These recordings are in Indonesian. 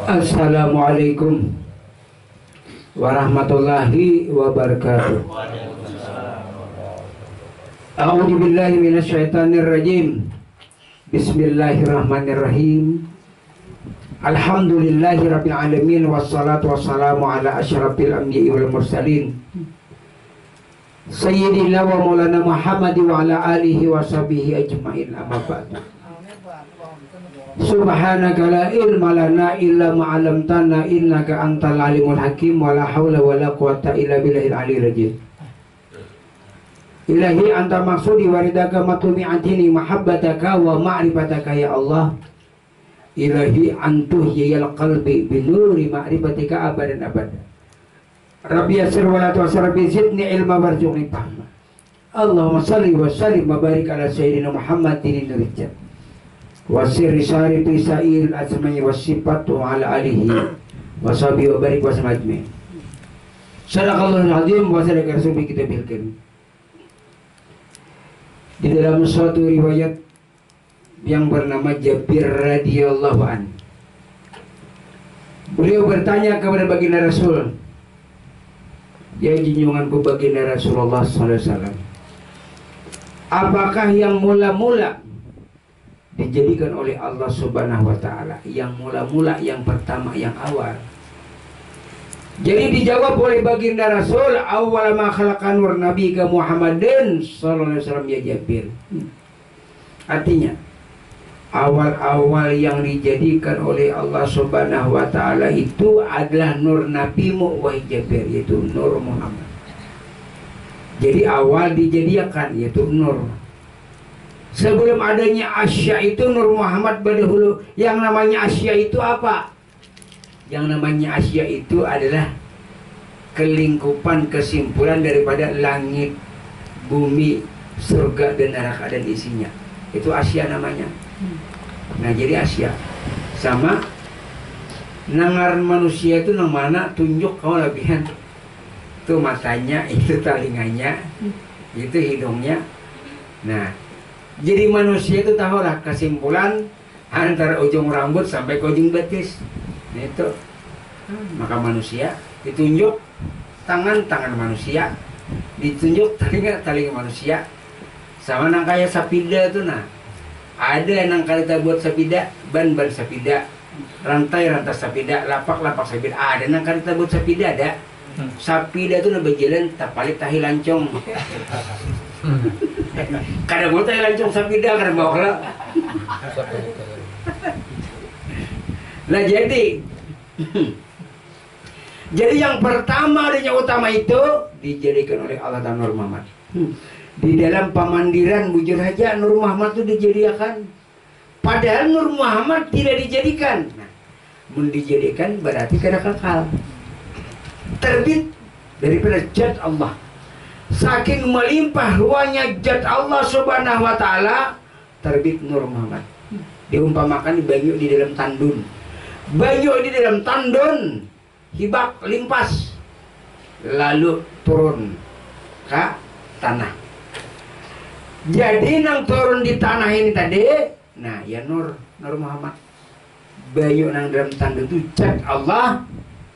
Assalamualaikum warahmatullahi wabarakatuh. A'udzu billahi minasyaitonir rajim. Bismillahirrahmanirrahim. Alhamdulillahirabbil alamin wassalatu wassalamu ala asyrafil anbiya'i wal mursalin. Sayyidina wa maulana Muhammad wa ala alihi wa sahbihi ajma'in, amma ba'du. Subhanaka la ilma lana illa ma 'allamtana innaka antal alimul hakim wa la haula wa la quwwata illa billahil aliyyil azim. Ilahi anta maksudi waridaka matumi'atini mahabbataka wa ma'rifataka ya Allah. Ilahi antuhyiyal qalbi binuri ma'rifatika abadan abada. Rabbi yassir wa la tu'assir, rabbi zidni ilma warzuqni fahma. Allahumma salli wa sallim wa barik ala sayyidina Muhammadin rijal wasir risari pisail asma'i wasifatu ala alihi wasabi wa barik wasamadmi. Sadaqallahul azim wa sadaqa rasulih kita bilkan. Di dalam suatu riwayat yang bernama Jabir radhiyallahu an, beliau bertanya kepada baginda Rasul, ya junjunganku baginda Rasulullah SAW, apakah yang mula-mula dijadikan oleh Allah Subhanahu wa Ta'ala, yang mula-mula, yang pertama, yang awal? Jadi dijawab oleh baginda Rasul, awal ma khalaqan nur nabi ka Muhammadin sallallahu alaihi wasallam ya Jabir. Artinya awal-awal yang dijadikan oleh Allah Subhanahu wa Ta'ala itu adalah nur nabimu wahai Jabir, yaitu Nur Muhammad. Jadi awal dijadikan yaitu nur. Sebelum adanya Asya itu Nur Muhammad berdahulu. Yang namanya Asya itu apa? Yang namanya Asya itu adalah kelingkupan, kesimpulan daripada langit, bumi, surga dan neraka dan isinya. Itu Asya namanya. Nah jadi Asya sama nangaran manusia itu nang mana tunjuk kau lebihan. Itu matanya, itu telinganya, itu hidungnya. Nah jadi manusia itu tahulah kesimpulan antara ujung rambut sampai ke ujung betis. Itu maka manusia ditunjuk tangan manusia, ditunjuk telinga manusia. Sama nang kayak sapida itu, nah ada nang kita buat sapida, ban sapida, rantai sapida, lapak sapida. Ada nang kita buat sapida ada. Sapida itu nabi jalan tapalit tahi lancong. Kadang mau tahi lancong sapida, kadang bawa kelak. Nah jadi yang pertama dan yang utama itu dijadikan oleh Allah dan Nur Muhammad. Di dalam pamandiran bujur haja Nur Muhammad itu dijadikan. Padahal Nur Muhammad tidak dijadikan. Nah, dijadikan berarti kena kekal. Terbit daripada zat Allah. Saking melimpah ruahnya zat Allah Subhanahu wa Ta'ala, terbit Nur Muhammad. Diumpamakan banyu di dalam tandun. Banyu di dalam tandun hibak limpas lalu turun ke tanah. Jadi nang turun di tanah ini tadi, nah ya Nur Muhammad. Banyu nang dalam tandun itu zat Allah,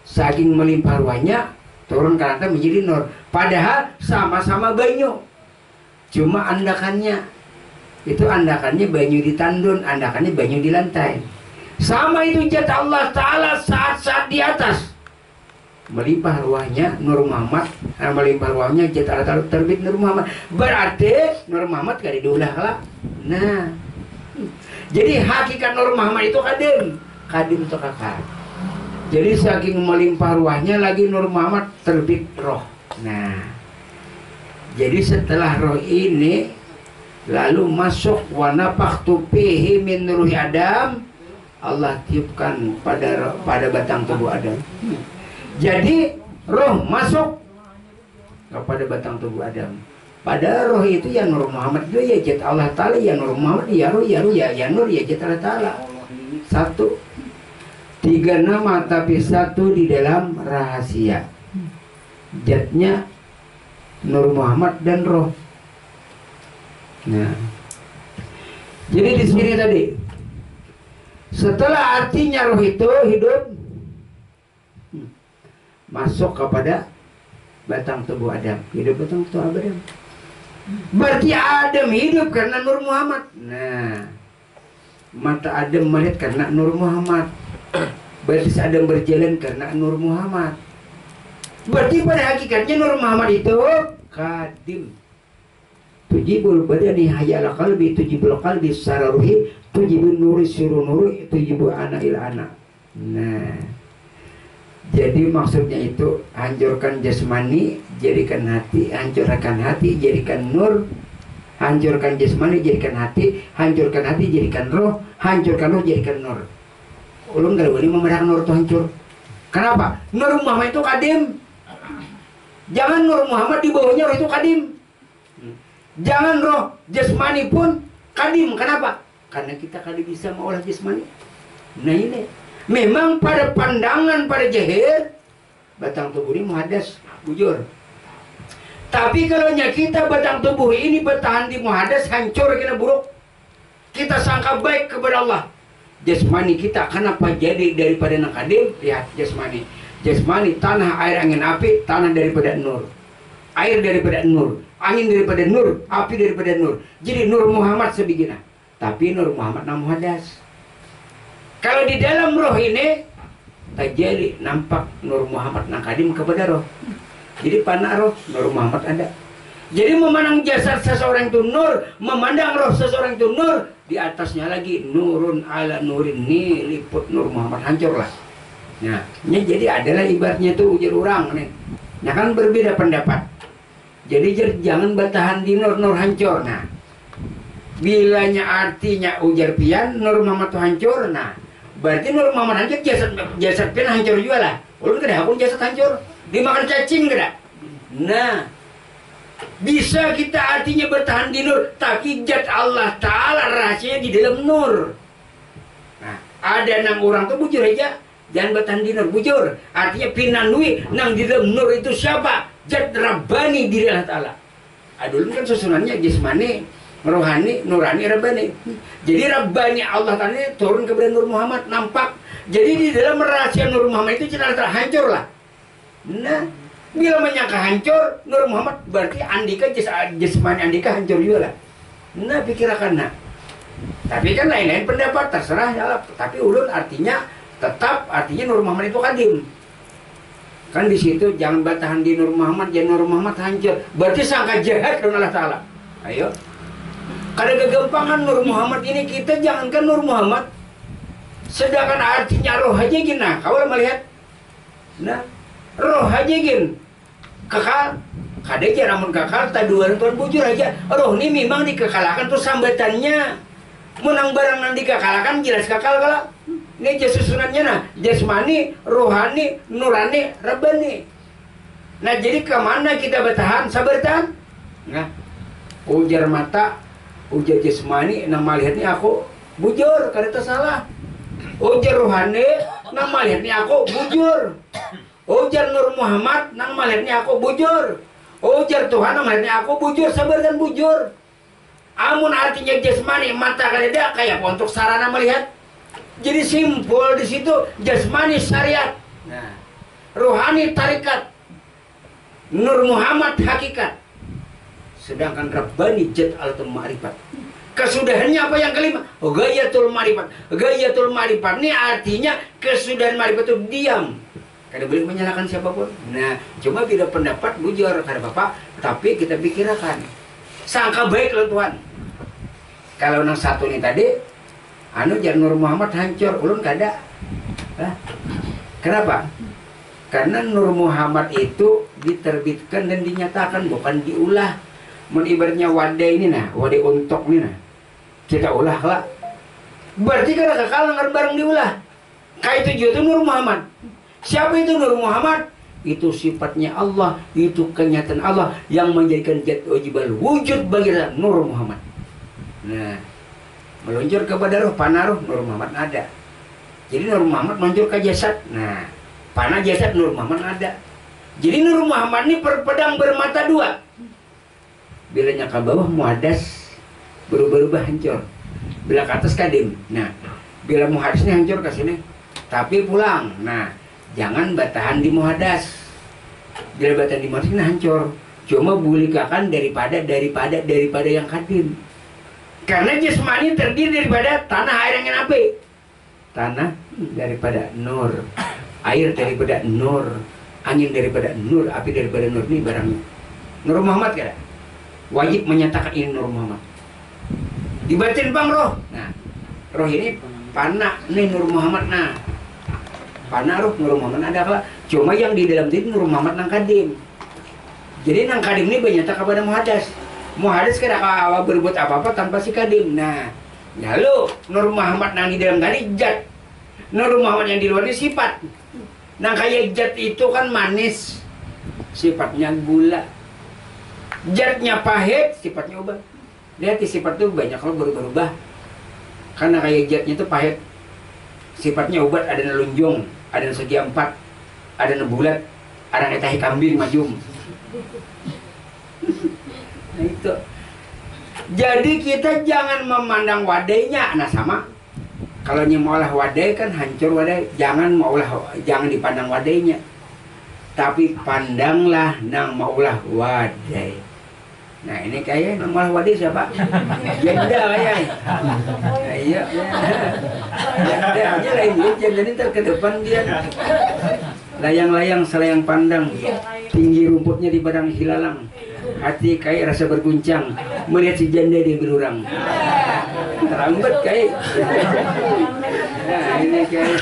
saking melimpah ruahnya turun ke atas menjadi nur. Padahal sama-sama banyu, cuma andakannya itu andakannya banyu di tandun, andakannya banyu di lantai. Sama itu zat Allah Ta'ala saat-saat di atas melimpah ruahnya Nur Muhammad, melimpah ruahnya zat Allah Ta'ala terbit Nur Muhammad. Berarti Nur Muhammad gak diulah lah. Nah jadi hakikat Nur Muhammad itu kadim itu kakak. Jadi saking melimpah ruahnya lagi Nur Muhammad terbit roh. Nah jadi setelah roh ini lalu masuk wa nafakhtu fihi min ruhi Adam, Allah tiupkan pada batang tubuh Adam. Jadi roh masuk kepada batang tubuh Adam. Pada roh itu ya Nur Muhammad itu ya zat Allah Ta'ala, ya Nur Muhammad ya roh ya Nur ya zat Allah Ta'ala. Satu. Tiga nama tapi satu di dalam rahasia. Zatnya Nur Muhammad dan roh. Nah, jadi di sini tadi, setelah artinya roh itu hidup, masuk kepada batang tubuh Adam. Hidup batang tubuh Adam. Berarti Adam hidup karena Nur Muhammad. Nah, mata Adam melihat karena Nur Muhammad. Berarti Adam berjalan karena Nur Muhammad. Berarti pada hakikatnya Nur Muhammad itu kadim. Tujibul badani hayal qalbi, tujibul qalbi secara ruhi, tujibul nuri siru nuri, tujibul ana il ana. Nah, jadi maksudnya itu hancurkan jasmani, jadikan hati, hancurkan hati, jadikan nur, hancurkan jasmani, jadikan hati, jadikan roh, hancurkan roh, jadikan nur. Ulun gak boleh memerahkan nur itu hancur. Kenapa? Nur Muhammad itu kadim. Jangan Nur Muhammad di bawahnya roh itu kadim. Jangan roh jasmani pun kadim. Kenapa? Karena kita kali bisa mengolah jasmani. Nah ini memang pada pandangan pada jahil batang tubuh ini muhadas, bujur. Tapi kalau kita batang tubuh ini bertahan di muhadas, hancur, kena buruk. Kita sangka baik kepada Allah. Jasmani kita kenapa jadi daripada nakadim? Lihat jasmani. Jasmani tanah, air, angin, api. Tanah daripada nur, air daripada nur, angin daripada nur, api daripada nur. Jadi Nur Muhammad sebegini. Tapi Nur Muhammad nam muhadas. Kalau di dalam roh ini terjadi nampak Nur Muhammad nakadim kepada roh. Jadi panah roh Nur Muhammad ada. Jadi memandang jasad seseorang itu nur, memandang roh seseorang itu nur, di atasnya lagi nurun ala nurin, nih liput Nur Muhammad, hancurlah. Nah, ini jadi adalah ibaratnya itu ujar orang nih. Nah kan berbeda pendapat. Jadi jangan bertahan di nur hancur. Nah, bilanya artinya ujar pian Nur Muhammad itu hancur. Nah, berarti Nur Muhammad hancur, jasad pian hancur juga lah. Ulun kada aku jasad hancur, dimakan cacing kada. Nah, bisa kita artinya bertahan di nur, tapi zat Allah Ta'ala rahasianya di dalam nur. Nah, ada nang orang tuh bujur aja, jangan bertahan di nur, bujur. Artinya pinanui nang di dalam nur itu siapa? Zat Rabbani diri Allah Ta'ala. Adulun kan susunannya jasmani, rohani, nurani, Rabbani. Jadi Rabbani Allah Ta'ala turun kepada Nur Muhammad, nampak. Jadi di dalam rahasia Nur Muhammad itu cerita hancur lah. Nah, bila menyangka hancur Nur Muhammad, berarti andika jasmani andika hancur juga lah. Nah, pikirkan nak. Tapi kan lain-lain pendapat, terserah ya. Tapi ulun artinya tetap artinya Nur Muhammad itu kadim. Kan di situ jangan bertahan di Nur Muhammad, jangan Nur Muhammad hancur. Berarti sangka jahat dengan Allah Ta'ala. Ayo. Karena kegampangan Nur Muhammad ini, kita jangankan Nur Muhammad, sedangkan artinya roh aja gini. Nah, kau melihat. Nah, roh aja gini. Kekal. Kada aja namun kekal, taduan tuan bujur aja. Roh ini memang dikekalkan tuh sambatannya. Menang barang nanti dikekalkan jelas kekal kalau. Ini susunannya nah, jasmani, rohani, nurani, rabbani. Nah jadi kemana kita bertahan? Sabar tahan. Nah, ujar mata, ujar jasmani, nama lihatnya aku bujur, kada salah. Ujar rohani, nama lihatnya aku bujur. Ujar Nur Muhammad, nama lihatnya aku bujur. Ujar Tuhan, nama lihatnya aku bujur, sabar dan bujur. Amun artinya jasmani, mata kada kayak untuk sarana melihat. Jadi simpul di situ jasmani syariat, nah, rohani tarikat, Nur Muhammad hakikat, sedangkan Rabbani zat al-ma'rifat. Kesudahannya apa yang kelima? Ghayatul ma'rifat. Ghayatul ma'rifat ini artinya kesudahan ma'rifat itu diam. Kada boleh menyalahkan siapapun. Nah, cuma beda pendapat bujur kada Bapak, tapi kita pikirkan. Sangka baik loh Tuhan. Kalau yang satu ini tadi jangan Nur Muhammad hancur, ulun kada. Kenapa? Karena Nur Muhammad itu diterbitkan dan dinyatakan, bukan diulah. Ibaratnya wadah ini nah, wadah untuk ini nah, kita ulah lah. Berarti kada kekal bareng diulah. Kayak itu Nur Muhammad. Siapa itu Nur Muhammad? Itu sifatnya Allah, itu kenyataan Allah yang menjadikan zat wajibal wujud bagi Nur Muhammad. Nah, meluncur kepada roh, panah roh, Nur Muhammad ada. Jadi Nur Muhammad meluncur ke jasad. Nah, panah jasad Nur Muhammad ada. Jadi Nur Muhammad ini pedang bermata dua. Bilanya ke bawah muhadas, berubah-ubah hancur. Bila ke atas kadim. Nah, bila muhadasnya hancur ke sini, tapi pulang. Nah, jangan batahan di muhadas. Bila batahan di muhadas ini hancur. Cuma bulikakan daripada yang kadim. Karena jasmani terdiri daripada tanah, air, angin, api. Tanah daripada nur, air daripada nur, angin daripada nur, api daripada nur. Ini barangnya. Nur Muhammad kan? Wajib menyatakan ini Nur Muhammad. Dibatin bang roh. Nah, roh ini panah nih Nur Muhammad. Nah, panah roh Nur Muhammad ada apa? Cuma yang di dalam itu Nur Muhammad nang kadim. Jadi nang kadim ini menyata kepada muhadas. Muhadas kada awal berbuat apa-apa tanpa si kadim. Nah, lalu Nur Muhammad nang di dalam tadi zat. Nur Muhammad yang di luar ini sifat. Nang kayak zat itu kan manis, sifatnya gula. Zatnya pahit, sifatnya obat. Lihat sifat itu banyak kalau berubah-ubah. Karena kayak zatnya itu pahit, sifatnya obat. Ada na lunjung, ada na segi empat, ada na bulat, ada na tahi kambing majum. Nah itu. Jadi kita jangan memandang wadainya. Nah sama. Kalau mau wadai kan hancur wadai. Jangan dipandang wadainya. Tapi pandanglah nang maulah wadai. Nah ini kayak nang maulah wadai siapa? Janda kayak. Iya. Janda aja lain dia. Janda ini ke depan dia. Layang-layang selayang pandang. Tinggi rumputnya di padang hilalang. Hati kayak rasa berguncang melihat si janda di berurang. Terambat kayak. Nah ini kayak.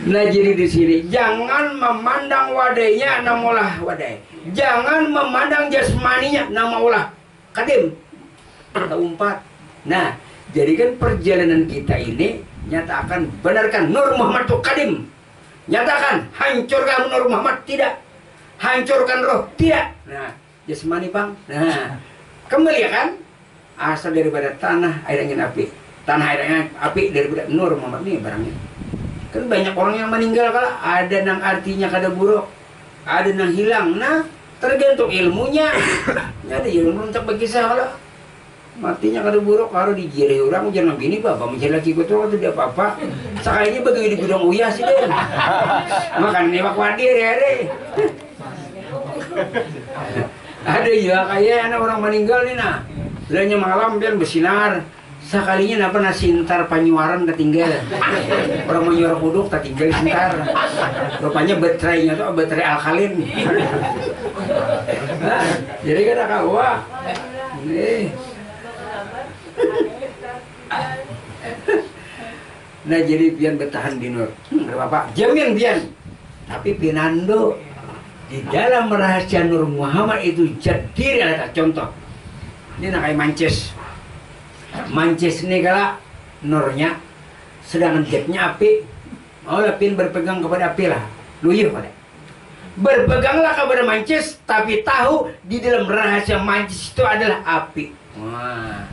Nah jadi di sini jangan memandang wadainya namulah wadai. Jangan memandang jasmaninya namaulah kadim. Keempat. Nah jadi kan perjalanan kita ini nyatakan benarkan Nur Muhammad itu kadim. Nyatakan hancurkan Nur Muhammad tidak. Hancurkan roh tidak. Nah jasmani bang. Nah kembali kan asal daripada tanah, air, angin, api. Tanah, air, angin, api daripada Nur Muhammad ini barangnya. Kan banyak orang yang meninggal kalau ada nang artinya kada buruk, ada nang hilang. Nah tergantung ilmunya. Ada ilmu untuk berkisah kalau matinya kada buruk harus dijilai orang jangan bini bapak mencari laki itu waktu dia apa sekalinya bagi di gudang uyah sih deh. Makan nembak wadir ya deh. Ada ya kayak anak orang meninggal nih nah. Bilangnya malam biar bersinar. Sekalinya napa nasintar panyuaran ketinggal. Orang mau nyuara kuduk tak tinggal sintar. Rupanya baterainya tuh baterai alkalin. Nah, jadi kada kawa. Nih. Nah jadi pian bertahan di Nur. Bapak jamin pian. Tapi pinando di dalam rahasia Nur Muhammad itu jadi ada contoh. Ini nak kayak mancis. Mancis ini kala nurnya, sedangkan jetnya api. Maulah pin berpegang kepada api lah. Luyuh pada. Berpeganglah kepada mancis, tapi tahu di dalam rahasia mancis itu adalah api. Wah,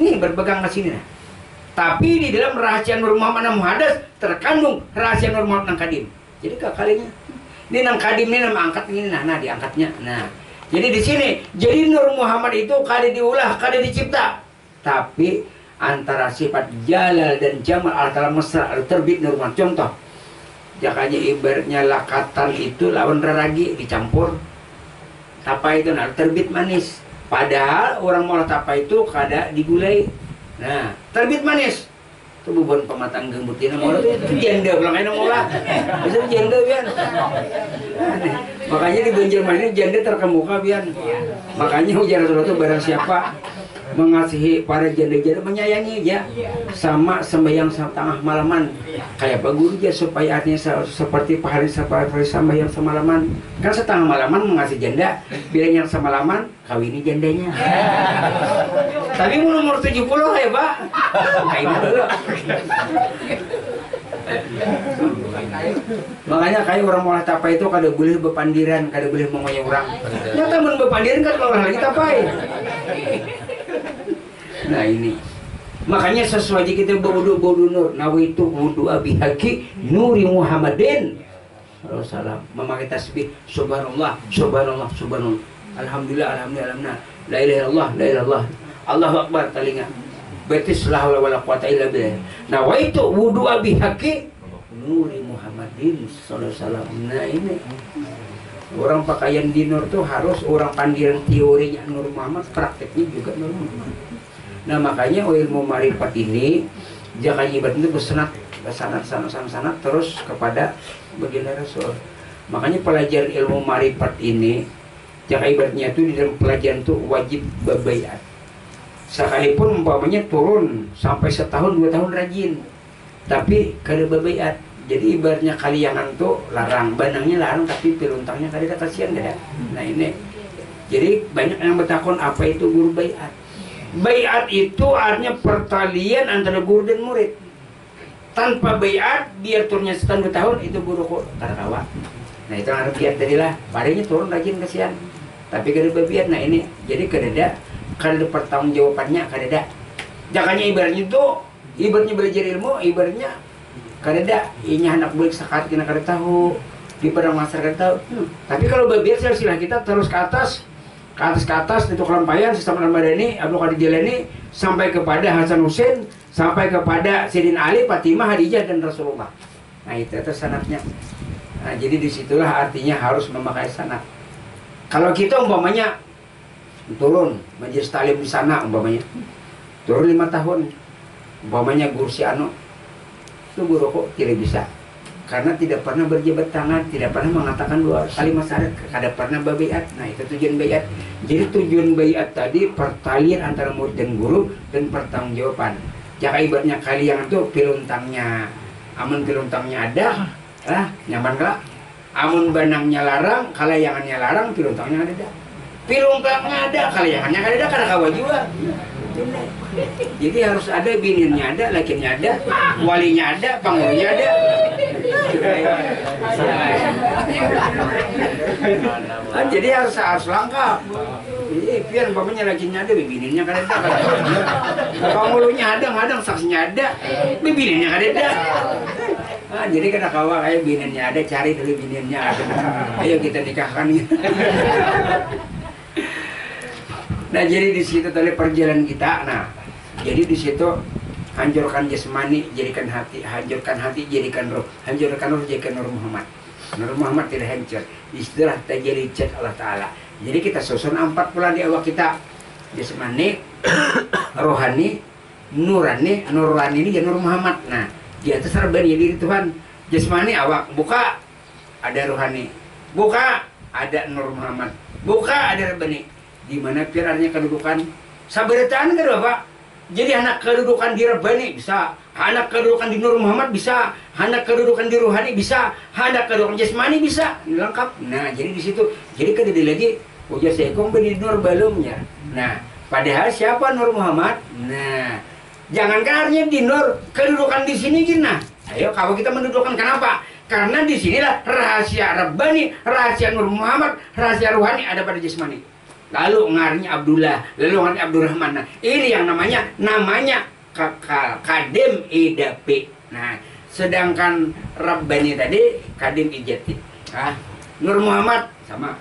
ini berpegang ke sini. Nah. Tapi di dalam rahasia Nur Muhammad Muhadas terkandung rahasia Nur Muhammad nang kadim. Jadi kalinya ini nang kadim ini nama angkat ini nah diangkatnya. Nah, jadi di sini jadi Nur Muhammad itu kada diulah, kada dicipta. Tapi antara sifat jalal dan jamal antara mesra terbit Nur Muhammad. Contoh, jakanya ibaratnya lakatan itu lawan raragi dicampur. Tapa itu nah terbit manis. Padahal orang mau tapa itu kada digulai. Nah, terbit manis. Itu bubon pematang gembutina mau itu janda pulang enak mola. Bisa janda pian. Makanya di Banjarmasin ini janda terkemuka pian. Makanya ujar Rasulullah itu barang siapa mengasihi para janda-janda menyayangi ya sama sembahyang tengah malaman kayak Pak Guru ya supaya artinya seperti pahala seperti sembahyang semalaman kan setengah malaman mengasihi janda bilang yang semalaman kawini jandanya. Tapi umur 70 ya Pak kayak dulu. Makanya kayak orang mau tapai itu kada boleh bepandiran, kada boleh mengoyak orang. Nyata mun bepandiran kan orang lagi tapai. Nah ini makanya sesuai kita berwudu nur nawaitu wudu abi haki nuri Muhammadin salam memakai tasbih subhanallah subhanallah subhanallah alhamdulillah alhamdulillah la ilaha illallah la ilaha illallah Allahu akbar telinga betis la haula wala quwata illa billah. Nah, wa itu wudu abi haqi nuri Muhammadin sallallahu alaihi wasallam. Nah, ini orang pakaian dinur tuh harus orang pandiran teorinya Nur Muhammad, prakteknya juga Nur Muhammad. Nah, makanya ilmu marifat ini jangan ibarat itu bersenat sanat terus kepada baginda Rasul. Makanya pelajaran ilmu marifat ini jangan ibaratnya itu di dalam pelajaran itu wajib berbaiat. Sekalipun umpamanya turun sampai setahun 2 tahun rajin, tapi kada berbaiat. Jadi ibaratnya kaliangan tuh larang, banangnya larang tapi piluntangnya kada kasihan kada. Nah ini, jadi banyak yang bertakon apa itu guru baiat. Baiat itu artinya pertalian antara guru dan murid. Tanpa baiat, biar turunnya setahun 2 tahun itu guru kok kawa. Nah itu harus biat tadilah, padanya turun rajin kasihan. Tapi kada berbiat. Nah ini, jadi kada pertanggung jawabannya kada. Jangannya ibaratnya itu, ibaratnya belajar ilmu, ibaratnya kada ini anak bulik sakat kena kada tahu di padang masyarakat tahu. Tapi kalau berbiar silsilah kita terus ke atas itu kelampayan sistem Ramadhani Abdul Qadir Jilani sampai kepada Hasan Hussein, sampai kepada Sayyidina Ali, Fatimah, Khadijah dan Rasulullah. Nah itu sanadnya. Nah jadi disitulah artinya harus memakai sanad. Kalau kita umpamanya turun majelis taklim di sana umpamanya turun 5 tahun umpamanya guru si Anu itu guru kok tidak bisa karena tidak pernah berjabat tangan, tidak pernah mengatakan 2 kalimat syahadat, kada pernah berbaiat. Nah itu tujuan baiat. Jadi tujuan baiat tadi pertalian antara murid dan guru dan pertanggungjawaban. Jika ibaratnya kalian itu piluntangnya amun piluntangnya ada nyaman kah? Amun banangnya larang, kalayangannya larang, piluntangnya ada. Piluntangnya ada, kalayangannya ada, kada kawa juga. Jadi harus ada bininya ada, lakinya ada, walinya ada, pangulnya ada. Jadi harus lengkap. Jadi biar umpamanya lakinya ada, bininya kada ada. Pangulnya ada, kadang saksinya ada, bininya kada ada. Jadi kada kawa kayak bininya ada, cari dulu bininya ada. Ayo kita nikahkan. Nah jadi di situ tadi perjalanan kita. Nah jadi di situ hancurkan jasmani, jadikan hati, hancurkan hati, jadikan roh, hancurkan roh, jadikan Nur Muhammad. Nur Muhammad tidak hancur. Istilah tajali cat Allah Taala. Jadi kita susun 4 pula di awak kita, jasmani, rohani, nurani ini ya Nur Muhammad. Nah di atas rabani diri Tuhan. Jasmani awak buka ada rohani, buka ada Nur Muhammad, buka ada rabani. Di mana pirarnya kedudukan sabarataan kan Bapak. Jadi anak kedudukan di Rabbani bisa, anak kedudukan di Nur Muhammad bisa, anak kedudukan di Ruhani bisa, anak kedudukan jasmani bisa, lengkap. Nah jadi di situ, jadi kan lagi ujar sekong di Nur belumnya. Nah padahal siapa Nur Muhammad? Nah jangankan artinya di Nur, kedudukan di sini gina. Ayo kalau kita mendudukan kenapa? Karena di sinilah rahasia Rabbani, rahasia Nur Muhammad, rahasia Ruhani ada pada jasmani. Lalu ngarnya Abdullah, lalu ngarnya Abdurrahman. Nah, ini yang namanya kadim idapi. Nah, sedangkan Rabbani tadi kadim ijati. Nur Muhammad sama,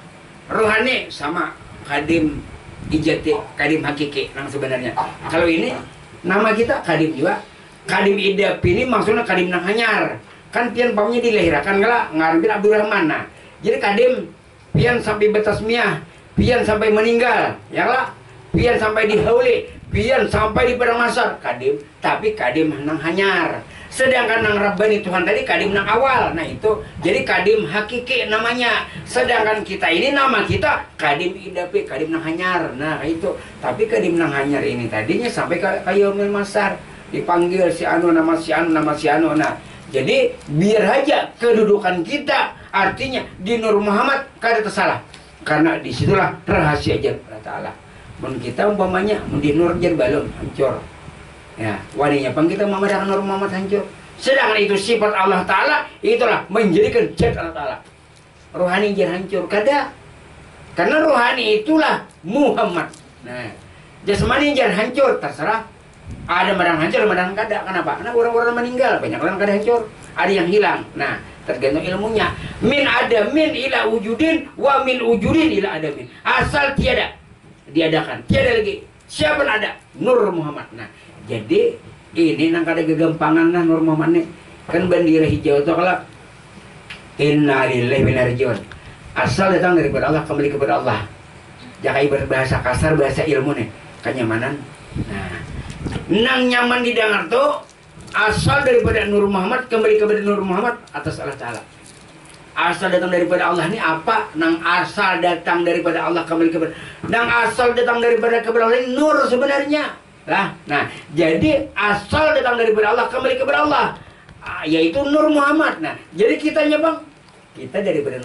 Ruhani sama, kadim ijati, kadim hakiki. Nah sebenarnya, kalau ini nama kita kadim juga. Kadim idapi ini maksudnya kadim nang hanyar. Kan pian pamnya dilahirkan kala ngarepin Abdurrahman. Nah, jadi kadim pian sampai betasmiah, pian sampai meninggal, ya lah, pian sampai dihauli, pian sampai di padang mahsyar, kadim, tapi kadim nang hanyar. Sedangkan nang Rabbani Tuhan tadi kadim nang awal. Nah itu, jadi kadim hakiki namanya. Sedangkan kita ini nama kita kadim idapi, kadim nang hanyar. Nah itu, tapi kadim nang hanyar ini tadinya sampai ke yaumil mahsyar, dipanggil si anu nama si anu nama si anu. Nah jadi biar aja kedudukan kita artinya di Nur Muhammad kada tersalah. Karena disitulah rahasia aja Allah Ta'ala. Mun kita umpamanya di Nur jar balon hancur. Ya, wadinya pang kita memadakan Nur Muhammad hancur. Sedangkan itu sifat Allah Ta'ala, itulah menjadikan cat Allah Ta'ala. Rohani jar hancur kada. Karena rohani itulah Muhammad. Nah, jasmani jar hancur terserah. Ada madang hancur, madang kada. Kenapa? Karena orang-orang meninggal, banyak orang kada hancur. Ada yang hilang. Nah, tergantung ilmunya. Min ada min ila wujudin, wa min wujudin ila ada min. Asal tiada diadakan, tiada lagi. Siapa yang ada? Nur Muhammad. Nah Jadi ini nang kada gegampangan nah Nur Muhammad nih. Kan bendera hijau itu kalau inna lillahi wa inna ilaihi raji'un. Asal datang daripada Allah, kembali kepada Allah. Jangan berbahasa kasar, bahasa ilmu nih, kenyamanan. Nah, nang nyaman didengar tuh asal daripada Nur Muhammad, kembali kepada Nur Muhammad atas Allah Ta'ala. Asal datang daripada Allah ini apa? Nang asal datang daripada Allah, kembali kepada, nang asal datang daripada kepada Allah ini nur sebenarnya lah. Nah, jadi asal datang daripada Allah, kembali kepada Allah, yaitu Nur Muhammad. Nah, jadi kitanya bang, kita daripada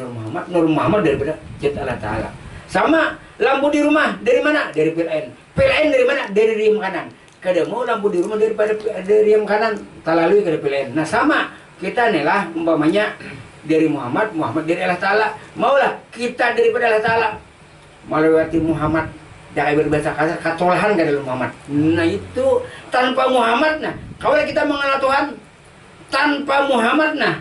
Nur Muhammad daripada Zat Allah Ta'ala. Sama lampu di rumah dari mana? Dari PLN. PLN dari mana? Dari riem kanan. Kada mau lampu di rumah daripada dari riem kanan, talalui kada PLN. Nah sama kita nih lah umpamanya dari Muhammad dari Allah Ta'ala. Maulah kita daripada Allah Ta'ala melewati Muhammad. Jangan berbahasa kasar, katolahan kada Muhammad. Nah itu tanpa Muhammad, nah kalau kita mengenal Tuhan tanpa Muhammad, nah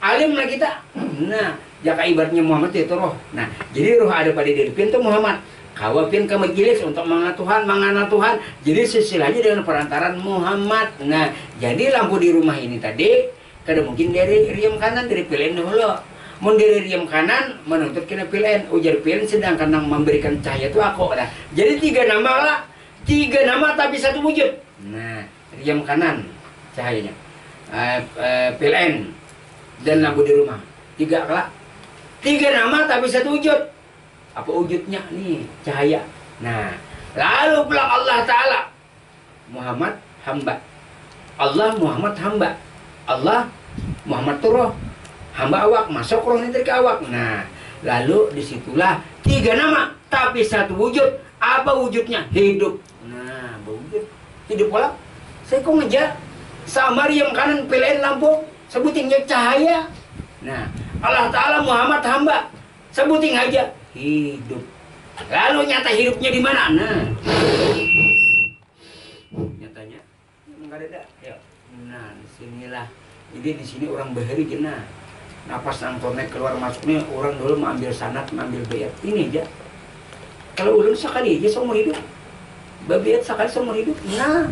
alimlah kita. Nah jaka ibaratnya Muhammad itu roh. Nah jadi roh ada pada diri pintu Muhammad. Kawapin ke majelis untuk mengenal Tuhan. Jadi silsilahnya dengan perantaran Muhammad. Nah jadi lampu di rumah ini tadi kada mungkin dari riem kanan, dari PLN dulu. Mau dari riem kanan menuntut kena PLN, ujar PLN, sedangkan yang memberikan cahaya itu aku. Nah jadi 3 nama lah, 3 nama tapi satu wujud. Nah riem kanan cahayanya, PLN dan lampu di rumah, 3 lah. 3 nama tapi satu wujud. Apa wujudnya nih? Cahaya. Nah, lalu pula Allah Ta'ala Muhammad hamba. Allah Muhammad hamba. Allah Muhammad itu roh. Hamba awak, masuk roh ini dari ke awak. Nah, lalu disitulah 3 nama tapi satu wujud. Apa wujudnya? Hidup. Nah, wujud hidup pula. Saya kok ngejar sama riem kanan PLN lampu, sebutinnya cahaya. Nah, Allah Ta'ala Muhammad hamba, sebutin aja hidup. Lalu nyata hidupnya di mana? Nah, nyatanya enggak ada. Ya. Nah, disinilah. Jadi di sini orang bahari kena napas nangtornya keluar masuknya orang dulu mengambil sanat, mengambil bayat. Ini aja. Kalau ulun sekali aja seumur hidup, babiat sekali seumur hidup. Nah,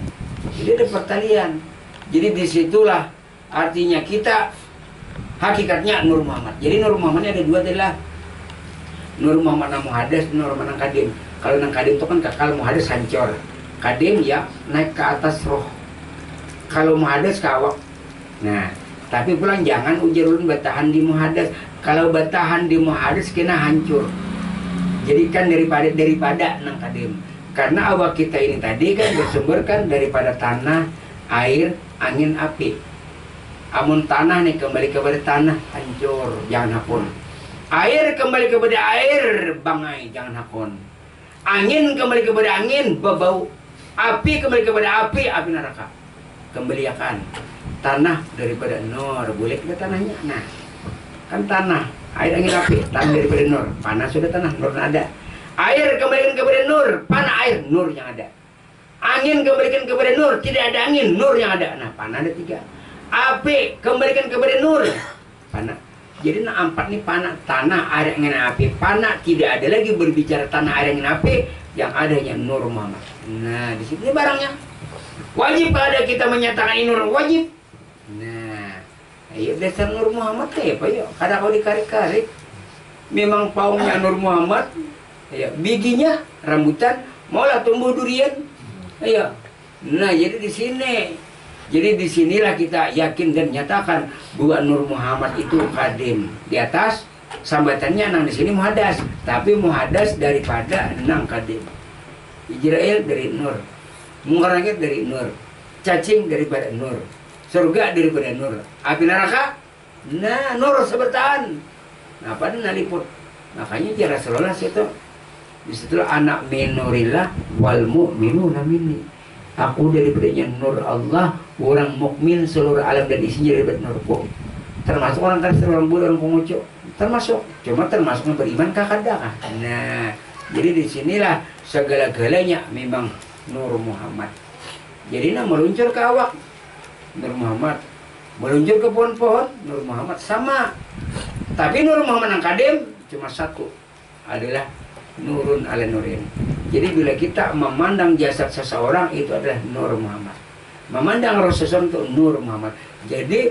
jadi ada pertalian. Jadi disitulah artinya kita hakikatnya Nur Muhammad. Jadi Nur Muhammadnya ada 2 adalah Nur Muhammad nang muhadas, Nur Muhammad nang kadim. Kalau nang kadim itu kan kalau muhadas hancur, kadim ya naik ke atas roh. Kalau muhadas ke awak. Nah, tapi pulang jangan ujar ulun batahan di muhadas. Kalau batahan di muhadas kena hancur. Jadi kan daripada nang kadim. Karena awak kita ini tadi kan bersumber kan daripada tanah, air, angin, api. Amun tanah nih kembali kepada tanah hancur, jangan hakun. Air kembali kepada air, bangai, jangan hakun. Angin kembali kepada angin, berbau. Api kembali kepada api neraka. Kembaliakan. Tanah daripada nur, boleh kita tanahnya. Nah, kan tanah, air, angin, api, tanah daripada nur. Panas sudah tanah, nur ada. Air kembalikan kepada nur, panah air, nur yang ada. Angin kembalikan kepada nur, tidak ada angin, nur yang ada. Nah, panah ada 3. Api kembalikan kepada nur, panah. Jadi nah 4 nih panah, tanah, air, angin, api, panah. Tidak ada lagi berbicara tanah, air, angin, api, yang adanya Nur Muhammad. Nah di sini barangnya wajib ada kita menyatakan ini nur, wajib. Nah ayo dasar Nur Muhammad kayak apa yuk? Kadang kau dikarik-karik memang paungnya Nur Muhammad. Ayo biginya rambutan, maulah tumbuh durian. Ayo. Nah jadi di sini. Jadi disinilah kita yakin dan nyatakan bahwa Nur Muhammad itu kadim di atas, sambatannya nang di sini muhadas, tapi muhadas daripada nang kadim. Israel dari nur, Mungarangit dari nur, cacing daripada nur, surga daripada nur, api neraka, nah nur sebertahan. Nah pada naliput, makanya dia Rasulullah situ, disitulah anak minorillah wal mu'minuna minni. Aku daripadanya nur Allah, orang mukmin seluruh alam dan isinya daripada nurku. Termasuk orang kan orang bodoh, orang pengucuk, termasuk. Cuma termasuknya beriman kakada kah? Nah, jadi disinilah segala-galanya memang Nur Muhammad. Jadi nah meluncur ke awak Nur Muhammad, meluncur ke pohon-pohon Nur Muhammad sama. Tapi Nur Muhammad yang kadim cuma satu, adalah nurun ala nurin. Jadi bila kita memandang jasad seseorang itu adalah Nur Muhammad. Memandang roh seseorang itu Nur Muhammad. Jadi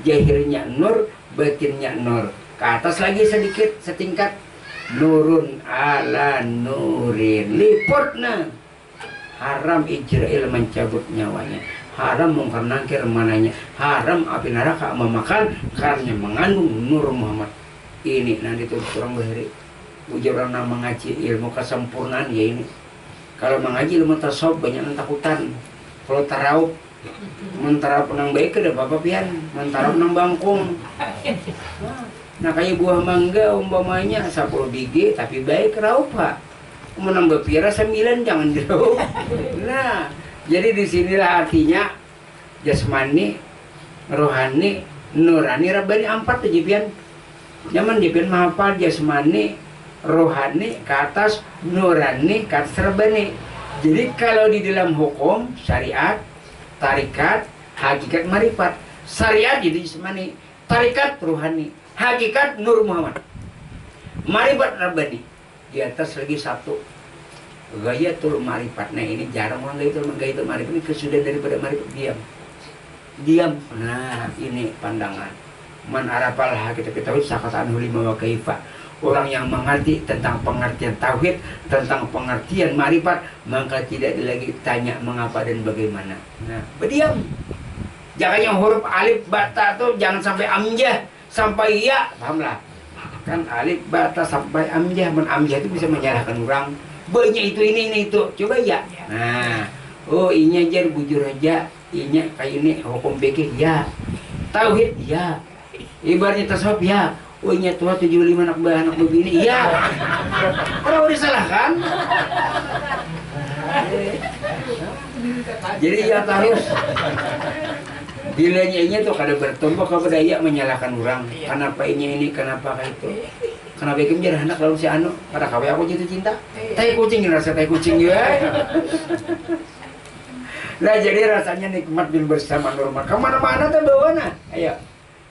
zahirnya nur, batinnya nur. Ke atas lagi sedikit, setingkat. Nurun ala nurin. Liputna. Haram Ijrail mencabut nyawanya. Haram mungkar nangkir mananya. Haram api neraka memakan karena mengandung Nur Muhammad. Ini nanti tuh kurang bahari. Ujar orang mengaji ilmu kesempurnaan ya ini. Kalau mengaji ilmu tasawuf banyak yang takutan. Kalau tarawuf, mentarap nang baik ke bapak pian, mentarap nang bangkung. Nah kayak buah mangga umpamanya 10 biji tapi baik raup pak. Menambah pira 9 jangan diraup. Nah jadi disinilah artinya jasmani, rohani, nurani, rabbani 4 aja pian. Zaman dipian mahapal jasmani, rohani ke atas, nurani ke atas, rabbani. Jadi kalau di dalam hukum syariat, tarikat, hakikat, marifat. Syariat jadi jasmani, tarikat rohani, hakikat Nur Muhammad, marifat rabbani. Di atas lagi satu, ghayatul marifat. Nah ini jarang orang ghayatul marifat ini kesudahan daripada marifat. Diam. Nah ini pandangan. Man arafal hakikat tauhid sakata anhu lima wa kaifa. Orang yang mengerti tentang pengertian tauhid, tentang pengertian marifat, maka tidak lagi tanya mengapa dan bagaimana. Nah, berdiam. Jangan yang huruf alif bata tuh jangan sampai amjah, sampai ya, pahamlah. Kan alif bata sampai amjah, amjah itu bisa menyalahkan orang. Banyak itu ini itu. Coba ya. Nah, oh inya aja bujur aja, inya kayak ini hukum fikih ya. Tauhid ya. Ibaratnya tasawuf ya. Oh inya tua 75 anak begini iya. Kalau disalahkan. Jadi ya harus bilanya tuh kada bertombak kepada iya menyalahkan orang. Kenapa ini kenapa itu. Kenapa ikem jadi anak lalu si anu pada kawe aku jatuh cinta. Tai kucing rasa tai kucing ya. Nah jadi rasanya nikmat bin bersama normal. Kemana-mana tuh bawa ayo.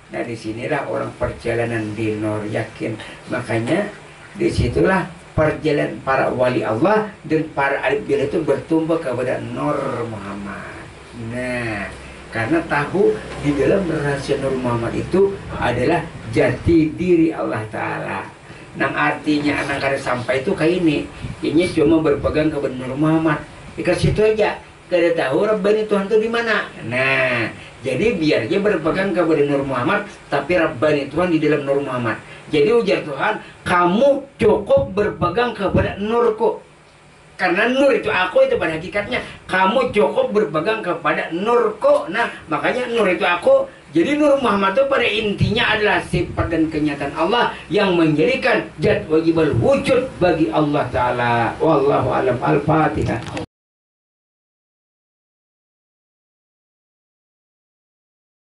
Nah disinilah orang perjalanan di Nur yakin. Makanya disitulah perjalanan para wali Allah dan para alif billah itu bertumbuh kepada Nur Muhammad. Nah karena tahu di dalam rahasia Nur Muhammad itu adalah jati diri Allah Ta'ala. Nah artinya anak kada sampai itu kayak ini cuma berpegang kepada Nur Muhammad. Dikasih itu aja. Kada tahu Rabbani Tuhan itu di mana. Nah jadi biar dia berpegang kepada Nur Muhammad, tapi Rabbani Tuhan di dalam Nur Muhammad. Jadi ujar Tuhan, kamu cukup berpegang kepada Nurku. Karena Nur itu aku, itu pada hakikatnya. Kamu cukup berpegang kepada Nurku. Nah, makanya Nur itu aku. Jadi Nur Muhammad itu pada intinya adalah sifat dan kenyataan Allah yang menjadikan zat wajibal wujud bagi Allah Ta'ala. Wallahu a'lam. Al-Fatihah.